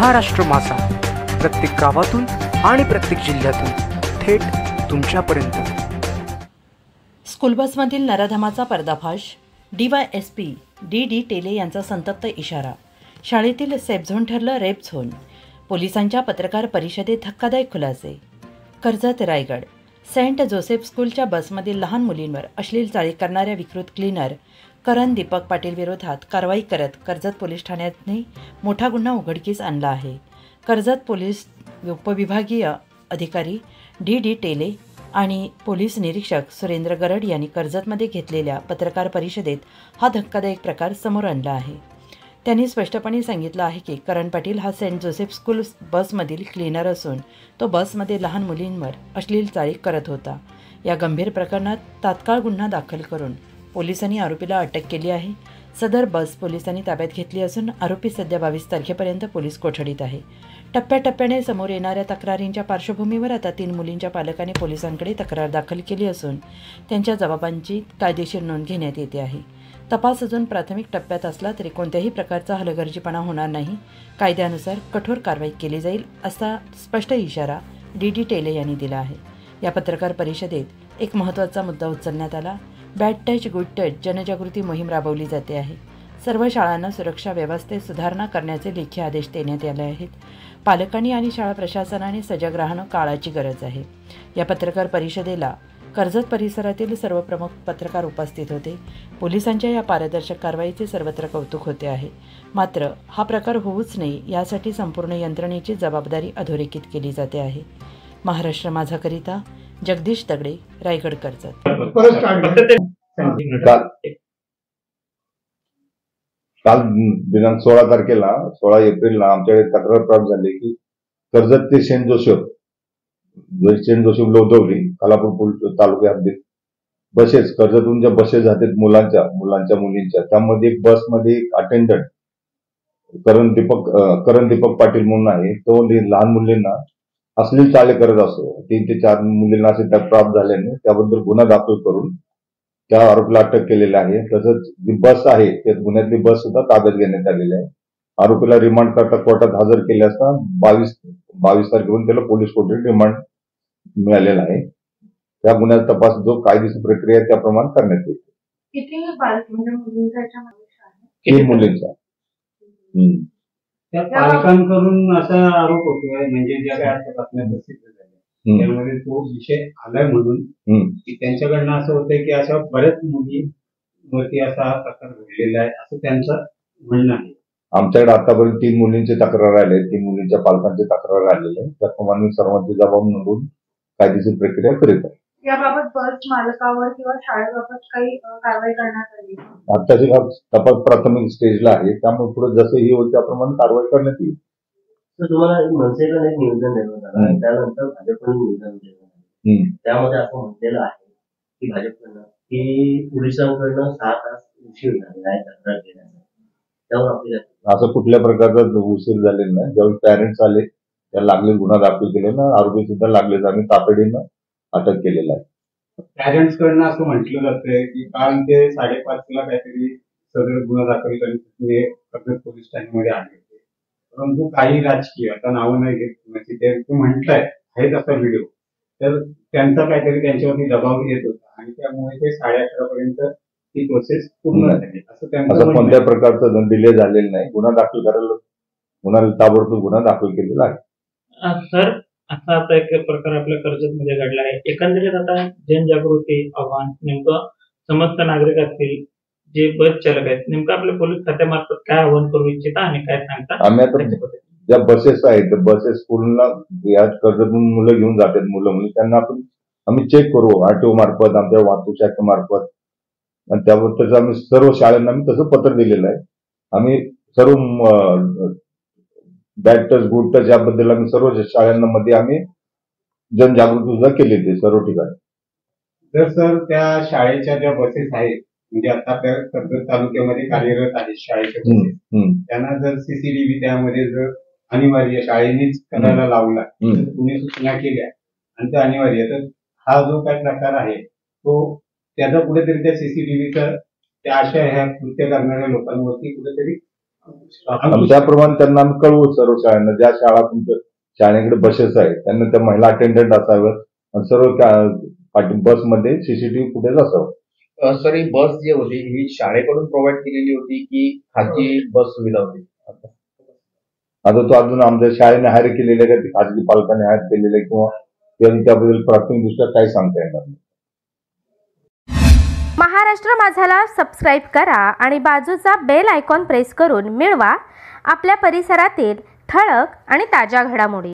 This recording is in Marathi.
महाराष्ट्र माझा, प्रत्येक गावातून आणि प्रत्येक जिल्ह्यातून थेट तुमच्यापर्यंत। स्कूल बसमधील नराधमाचा पर्दाफाश, DYSP DD टेले यांचा संतप्त इशारा। शाळेतील सेफ झोन ठरलं रेप झोन। पोलिसांच्या पत्रकार परिषदेत धक्कादायक खुलासे। कर्जत रायगड सेंट जोसेफ स्कूलच्या बसमधील लहान मुलींवर अश्लील चाळी करणाऱ्या विकृत क्लीनर करण दीपक पाटील विरोधात कारवाई करत कर्जत पोलीस ठाण्याने मोठा गुन्हा उघडकीस आणला आहे। कर्जत पोलीस उपविभागीय अधिकारी DD टेले आणि पोलीस निरीक्षक सुरेंद्र गरड यांनी कर्जतमध्ये घेतलेल्या पत्रकार परिषदेत हा धक्कादायक प्रकार समोर आणला आहे। त्यांनी स्पष्टपणे सांगितलं आहे की करण पाटील हा सेंट जोसेफ स्कूल बसमधील क्लीनर असून तो बसमध्ये लहान मुलींवर अश्लील चाळी करत होता। या गंभीर प्रकरणात तात्काळ गुन्हा दाखल करून पोलिसांनी आरोपीला अटक केली आहे। सदर बस पोलिसांनी ताब्यात घेतली असून आरोपी सध्या 22 तारखेपर्यंत पोलीस कोठडीत आहे। टप्प्याटप्प्याने समोर येणाऱ्या तक्रारींच्या पार्श्वभूमीवर आता 3 मुलींच्या पालकांनी पोलिसांकडे तक्रार दाखल केली असून त्यांच्या जबाबांची कायदेशीर नोंद घेण्यात येते आहे। तपास अजून प्राथमिक टप्प्यात असला तरी कोणत्याही प्रकारचा हलगर्जीपणा होणार नाही, कायद्यानुसार कठोर कारवाई केली जाईल असा स्पष्ट इशारा DD टेले यांनी दिला आहे। या पत्रकार परिषदेत एक महत्त्वाचा मुद्दा उचलण्यात आला। बॅड टच गुड टच जनजागृती मोहीम राबवली जाते आहे। सर्व शाळांना सुरक्षा व्यवस्थेत सुधारणा करण्याचे लेखी आदेश देण्यात आले आहेत। पालकांनी आणि शाळा प्रशासनाने सजग राहणं काळाची गरज आहे। या पत्रकार परिषदेला कर्जत परिसरातील सर्व प्रमुख पत्रकार उपस्थित होते। पोलिसांच्या या पारदर्शक कारवाईचे सर्वत्र कौतुक होते आहे। मात्र हा प्रकार होऊच नये यासाठी संपूर्ण यंत्रणेची जबाबदारी अधोरेखित केली जाते आहे। महाराष्ट्र माझाकरिता जगदीश दगडे, रायगड, कर्जत। काल दिनांक 16 तारखेला 16 एप्रिलला आमच्याकडे तक्रार प्राप्त झाली की कर्जत ते सेंट जोसेफ लोधवली कालापूर तालुक्या हद्दीत बसेस कर्जतून ज्या बसेस जातात मुलांच्या मुलींच्या, त्यामध्ये एक बसमध्ये एक अटेंडंट करण दीपक पाटील म्हणून आहे, तो लहान मुलींना अश्लील चाळे करत असतो। 3 ते 4 मुलींना असे त्या प्राप्त झाल्याने त्याबद्दल गुन्हा दाखल करून त्या आरोपीला अटक केलेली आहे। तसंच जी बस आहे त्या गुन्ह्यातली बस सुद्धा ताब्यात घेण्यात आलेली आहे। आरोपीला रिमांड करता कोर्टात हजर केले असता 22 तारखेपासून त्याला पोलीस कोठडीत रिमांड मिळालेला आहे। त्या गुन्ह्याचा तपास जो कायदेशीर प्रक्रिया आहे त्याप्रमाणे करण्यात येईल। किती म्हणजे मुलींचा 3 मुलींचा त्या पालकांकडून असा आरोप होतोय, म्हणजे ज्या काय बातम्या प्रसिद्ध झाल्या त्यामध्ये तो विषय आलाय म्हणून की त्यांच्याकडनं असं होतंय की अशा बऱ्याच मुलींवरती असा प्रकार घडलेला आहे असं त्यांचं म्हणणं आहे। आमच्याकडे आतापर्यंत 3 मुलींचे तक्रार आले, 3 मुलींच्या पालकांचे तक्रार आलेले, त्याप्रमाणे सर्वांचे जबाब नोंदवून कायदेशीर प्रक्रिया करीत आहे। याबाबत बस मालकावर किंवा शाळेबाबत काही कारवाई करण्यात आली? आताची तपास प्राथमिक स्टेजला आहे, त्यामुळे पुढे जसंही होईल त्याप्रमाणे कारवाई करण्यात येईल। तुम्हाला मनसेकडे एक निवेदन देण्यात आलं आणि त्यानंतर भाजपकडे निवेदन देण्यात आलं। त्यामध्ये असं म्हटलेलं आहे की भाजपकडनं की पोलिसांकडनं 6 तास उशीर झालेला आहे तक्रार घेण्यासाठी, त्यावर आपल्याला असं कुठल्या प्रकारचा उशीर झालेला नाही। ज्यावेळी पॅरेंट्स आले त्या लागले गुन्हा दाखल केलेला, आरोपी सुद्धा लागले, आम्ही तातडीनं अटक केलेला आहे। पॅरेंट्स कडनं असं म्हटलं जातंय की काल ते 5:30ला काहीतरी सदर गुन्हा दाखल करण्यासाठी कर्जत पोलीस ठाण्यामध्ये आले होते, परंतु काही राजकीय, आता नावं नाही घेत म्हणजे ते म्हटलंय आहे तसा व्हिडिओ, तर त्यांचा काहीतरी त्यांच्यावरती दबाव येत होता आणि त्यामुळे ते 11:30 पर्यंत ती प्रोसेस पूर्ण झाली असं त्यांचं कोणत्या प्रकारचं डिले झालेलं नाही। गुन्हा दाखल करायला ताबडतोब गुन्हा दाखल केलेला आहे। सर आता एक प्रकार आपल्या कर्जतमध्ये घडला आहे। एकंदरीत आता जनजागृती आव्हान नेमकं समस्त नागरिक असतील, जे बस चालक आहेत, नेमकं आपल्या पोलीस खात्यामार्फत काय आव्हान करू इच्छिता आणि काय सांगता? आम्ही आता ज्या बसेस आहेत बसेस स्कूलला या कर्जतून मुलं घेऊन जातात, मुली त्यांना आम्ही चेक करू RTO मार्फत, आमच्या वाहतूक शाखेमार्फत, आणि त्याबद्दल आम्ही सर्व शाळांना तसं पत्र दिलेलं आहे। आम्ही सर्व बॅड टच गुड टच याबद्दल आम्ही सर्व शाळांना मध्ये आम्ही जनजागृती सुद्धा केली होती सर्व ठिकाणी। तर सर त्या शाळेच्या ज्या बसेस आहेत म्हणजे आता आपल्या कर्जत तालुक्यामध्ये कार्यरत आहेत शाळेच्या बसेस, त्यांना जर CCTV त्यामध्ये जर अनिवार्य शाळेनेच करायला लावला, तुम्ही सूचना केल्या आणि त्या अनिवार्य, तर हा जो काय प्रकार आहे तो त्याचा कुठेतरी त्या CCTVचा त्या अशा ह्या कृत्य करणाऱ्या लोकांवरती कुठेतरी आणि त्याप्रमाणे त्यांना आम्ही कळवू सर्व शाळांना, ज्या शाळा तुमच्या शाळेकडे बसेस आहेत त्यांना त्या महिला अटेंडंट असाव्यात आणि सर्व बसमध्ये सीसीटीव्ही फुटेज असावं. सर, ही बस जी होती ही शाळेकडून प्रोव्हाइड केलेली होती की खाजगी बस सुविधा होती? आता तो अजून आमच्या शाळेने हायर केलेले का खाजगी पालकांनी हायर केलेले किंवा त्याबद्दल प्राथमिकदृष्ट्या काही सांगता येणार नाही. महाराष्ट्र माझाला सबस्क्राईब करा आणि बाजूचा बेल आयकॉन प्रेस करून मिळवा आपल्या परिसरातील ठळक आणि ताज्या घडामोडी.